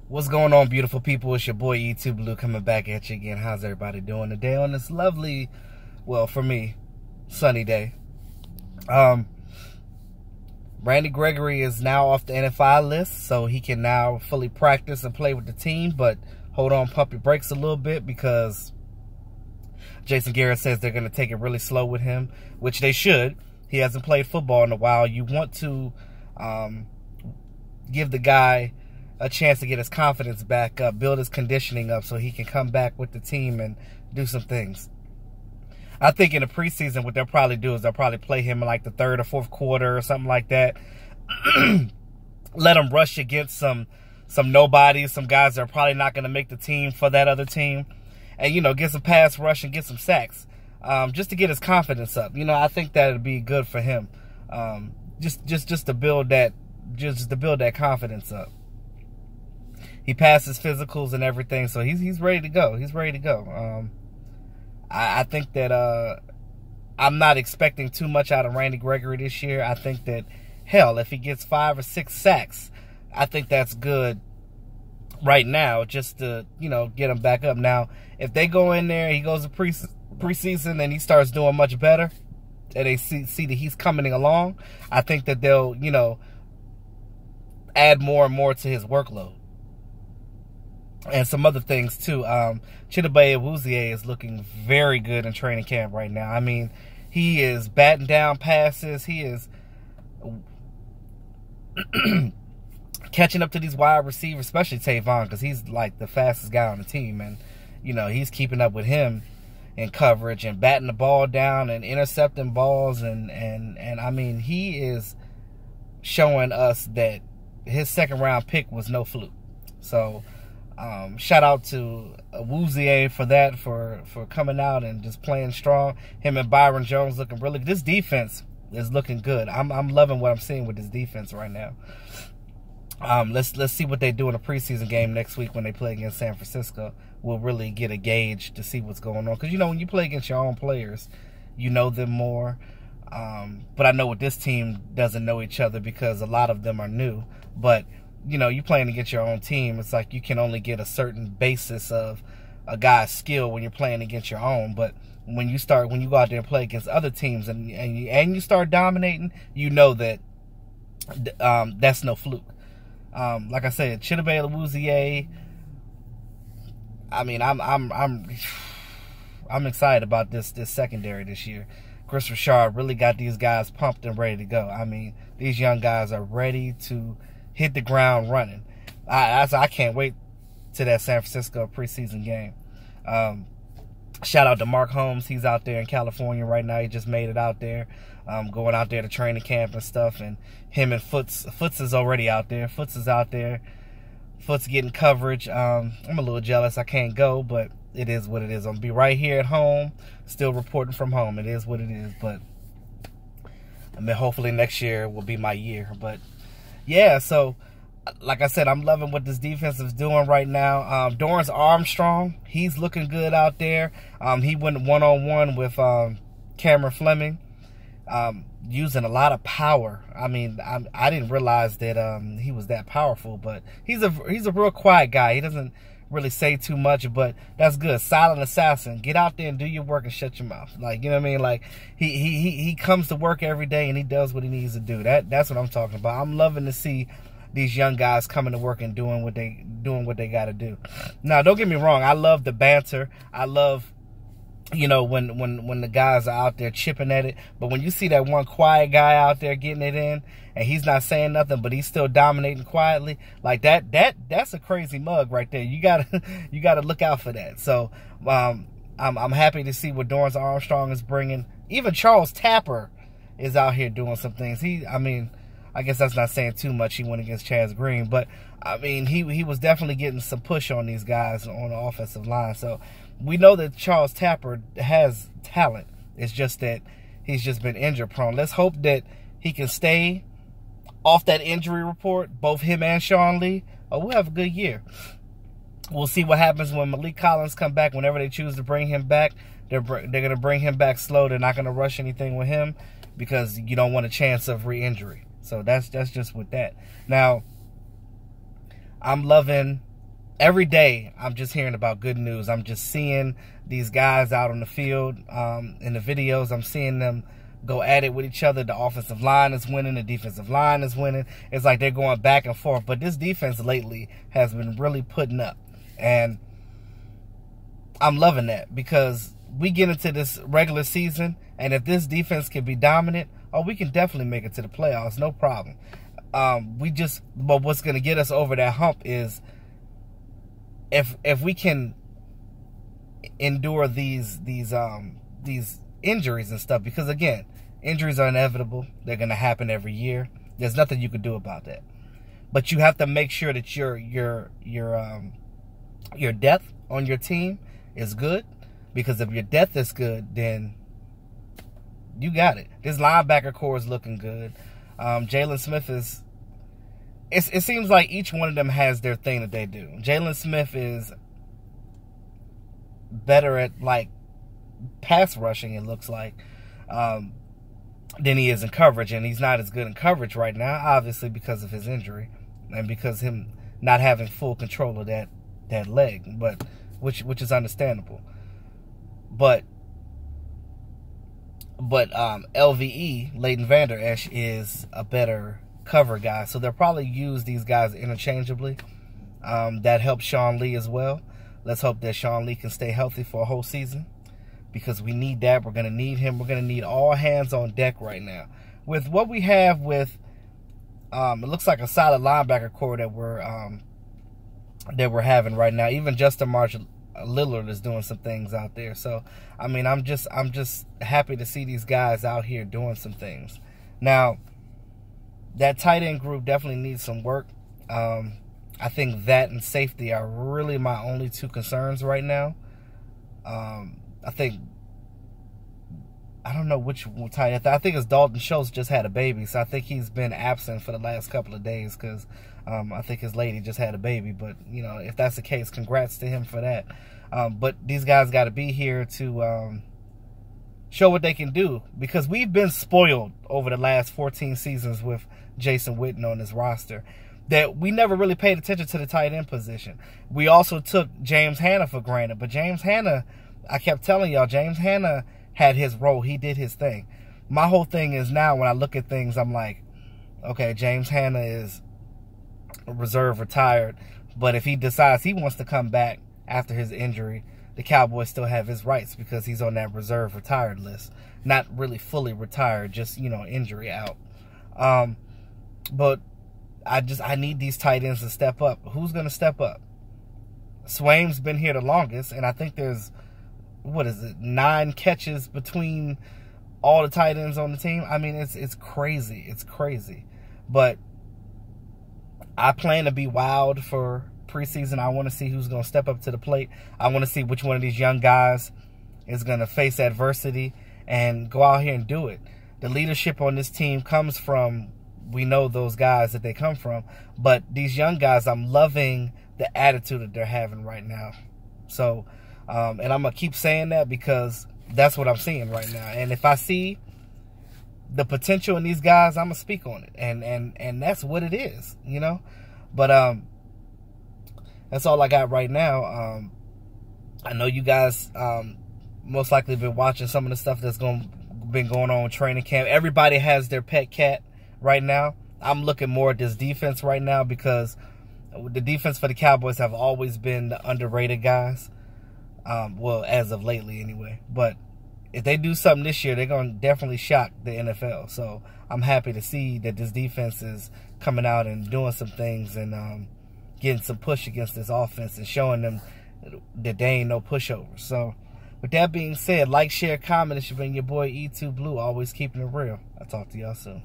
What's going on, beautiful people? It's your boy E2 Blue coming back at you again. How's everybody doing today on this lovely, well, for me, sunny day? Randy Gregory is now off the NFL list, so he can now fully practice and play with the team, but hold on, pump your brakes a little bit because Jason Garrett says they're going to take it really slow with him, which they should. He hasn't played football in a while. You want to give the guy a chance to get his confidence back up, build his conditioning up so he can come back with the team and do some things. I think in the preseason what they'll probably do is they'll probably play him in like the third or fourth quarter or something like that. Let him rush against some nobodies, some guys that are probably not going to make the team for that other team. And, you know, get some pass rush and get some sacks just to get his confidence up. You know, I think that would be good for him just to build that confidence up. He passed his physicals and everything, so he's ready to go. He's ready to go. I think that I'm not expecting too much out of Randy Gregory this year. I think that, hell, if he gets 5 or 6 sacks, I think that's good right now just to, you know, get him back up. Now, if they go in there, he goes to preseason and he starts doing much better, and they see that he's coming along, I think that they'll, you know, add more and more to his workload. And some other things, too. Chidobe Awuzie is looking very good in training camp right now. I mean, he is batting down passes. He is catching up to these wide receivers, especially Tavon, because he's like the fastest guy on the team. And, you know, he's keeping up with him in coverage and batting the ball down and intercepting balls. And I mean, he is showing us that his second-round pick was no fluke. So shout out to Awuzie for that, for coming out and just playing strong. Him and Byron Jones looking really good. This defense is looking good. I'm loving what I'm seeing with this defense right now. Let's see what they do in a preseason game next week when they play against San Francisco. We'll really get a gauge to see what's going on, because you know when you play against your own players, you know them more. But I know with this team doesn't know each other because a lot of them are new. But you know, you playing against your own team, it's like you can only get a certain basis of a guy's skill when you're playing against your own. But when you go out there and play against other teams and you start dominating, you know that that's no fluke. Like I said, Chidobe Awuzie, I mean, I'm excited about this secondary this year. Chris Richard really got these guys pumped and ready to go. I mean, these young guys are ready to hit the ground running. I can't wait to that San Francisco preseason game. Shout out to Mark Holmes. He's out there in California right now. He just made it out there, going out there to training camp and stuff. And him and Foots is already out there. Foots is out there. Foots getting coverage. I'm a little jealous. I can't go, but it is what it is. I'm going to be right here at home, still reporting from home. It is what it is. But I mean, hopefully next year will be my year. But yeah, so like I said, I'm loving what this defense is doing right now. Dorrance Armstrong, he's looking good out there. He went one-on-one with Cameron Fleming, using a lot of power. I mean, I didn't realize that he was that powerful, but he's a real quiet guy. He doesn't really say too much, but that's good. Silent assassin. Get out there and do your work and shut your mouth. Like, you know what I mean? Like he comes to work every day and he does what he needs to do. That's what I'm talking about. I'm loving to see these young guys coming to work and doing what they got to do. Now, don't get me wrong. I love the banter. I love, you know, when the guys are out there chipping at it. But when you see that one quiet guy out there getting it in, and he's not saying nothing, but he's still dominating quietly, like that's a crazy mug right there. You gotta look out for that. So I'm happy to see what Dorrance Armstrong is bringing. Even Charles Tapper is out here doing some things. I mean, I guess that's not saying too much. He went against Chaz Green, but I mean, he was definitely getting some push on these guys on the offensive line. So we know that Charles Tapper has talent. It's just that he's just been injury prone. Let's hope that he can stay off that injury report, both him and Sean Lee. We'll have a good year. We'll see what happens when Malik Collins come back. Whenever they choose to bring him back, they're going to bring him back slow. They're not going to rush anything with him because you don't want a chance of re-injury. So that's just with that. Now, I'm loving every day I'm just hearing about good news. I'm just seeing these guys out on the field. In the videos, I'm seeing them go at it with each other. The offensive line is winning. The defensive line is winning. It's like they're going back and forth. But this defense lately has been really putting up. And I'm loving that, because we get into this regular season, and if this defense can be dominant, oh, we can definitely make it to the playoffs, no problem. But what's going to get us over that hump is if we can endure these injuries and stuff, because again, injuries are inevitable. They're going to happen every year. There's nothing you can do about that. But you have to make sure that your depth on your team is good, because if your depth is good, then you got it. This linebacker core is looking good. Jalen Smith is... It seems like each one of them has their thing that they do. Jalen Smith is better at, like, pass rushing, it looks like, than he is in coverage. And he's not as good in coverage right now, obviously, because of his injury and because him not having full control of that leg, but which is understandable. But LVE, Leighton Vander Esch, is a better cover guy, so they'll probably use these guys interchangeably. That helps Sean Lee as well. Let's hope that Sean Lee can stay healthy for a whole season, because we need that. We're going to need him. We're going to need all hands on deck right now. With what we have with, it looks like a solid linebacker core that we're having right now. Even Justin Marshall Lillard is doing some things out there. So, I mean, I'm just happy to see these guys out here doing some things. Now, that tight end group definitely needs some work. I think that and safety are really my only two concerns right now. I don't know which tight end. I think it's Dalton Schultz just had a baby, so I think he's been absent for the last couple of days because I think his lady just had a baby. But, you know, if that's the case, congrats to him for that. But these guys got to be here to show what they can do, because we've been spoiled over the last 14 seasons with Jason Witten on this roster, that we never really paid attention to the tight end position. We also took James Hanna for granted, but James Hanna, I kept telling y'all, James Hanna had his role. He did his thing. My whole thing is now when I look at things, I'm like, okay, James Hanna is reserve retired, but if he decides he wants to come back after his injury, the Cowboys still have his rights because he's on that reserve retired list. Not really fully retired, just, you know, injury out. But I need these tight ends to step up. Who's going to step up? Swaim's been here the longest, and I think there's, 9 catches between all the tight ends on the team. I mean, it's crazy. It's crazy. But I plan to be wild for preseason. I want to see who's going to step up to the plate. I want to see which one of these young guys is going to face adversity and go out here and do it. The leadership on this team comes from, we know those guys that they come from, but these young guys, I'm loving the attitude that they're having right now. So, and I'm going to keep saying that because that's what I'm seeing right now. And if I see the potential in these guys, I'm going to speak on it. And that's what it is, you know. But that's all I got right now. I know you guys most likely been watching some of the stuff that's been going on with training camp. Everybody has their pet cat right now. I'm looking more at this defense right now because the defense for the Cowboys have always been the underrated guys. Well, as of lately anyway. But if they do something this year, they're going to definitely shock the NFL. So I'm happy to see that this defense is coming out and doing some things and getting some push against this offense and showing them that they ain't no pushovers. So with that being said, like, share, comment. It's been your boy E2 Blue, always keeping it real. I'll talk to y'all soon.